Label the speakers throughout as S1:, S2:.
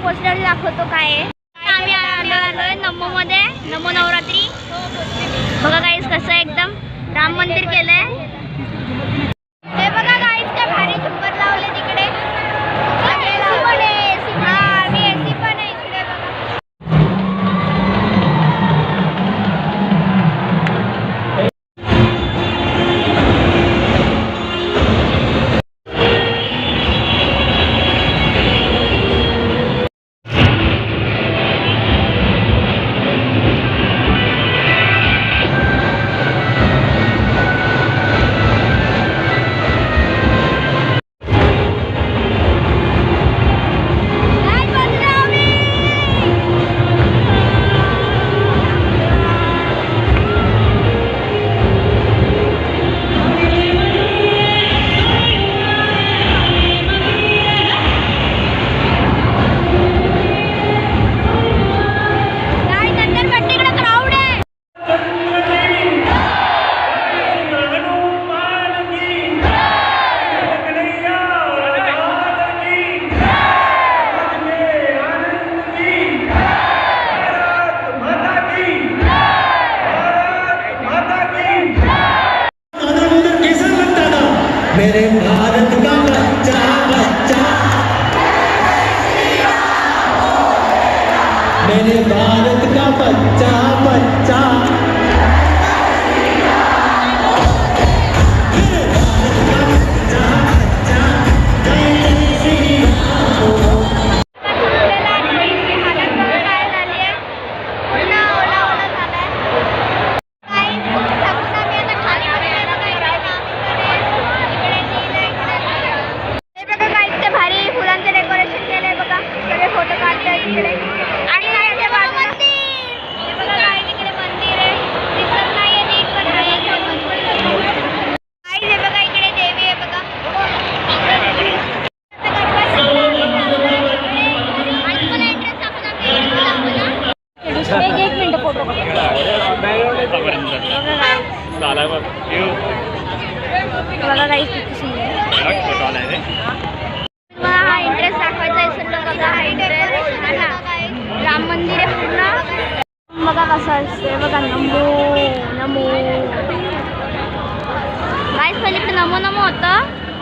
S1: Poster दाखवतो काय आहे। आम्ही आलोय नमो मध्ये, नमो नवरात्री। बघा गाईस कसं एकदम राम मंदिर केलंय। हे बघा गाईस काय भारी झुंबर लावले तिकडे।
S2: मेरे भारत का बच्चा बच्चा, मेरे भारत का बच्चा बच्चा,
S1: एक मिनिट फोटो बघा गाईस किती सुंदर हा इंटरेस्ट दाखवायचा विसरलो बघा। हा इंटरेस्ट राम मंदिर आहे पूर्ण। बघा कसं असते बघा नमो नमो गाईस पहिले नमो नमो होतं,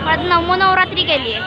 S1: परत नमो नवरात्री केली आहे।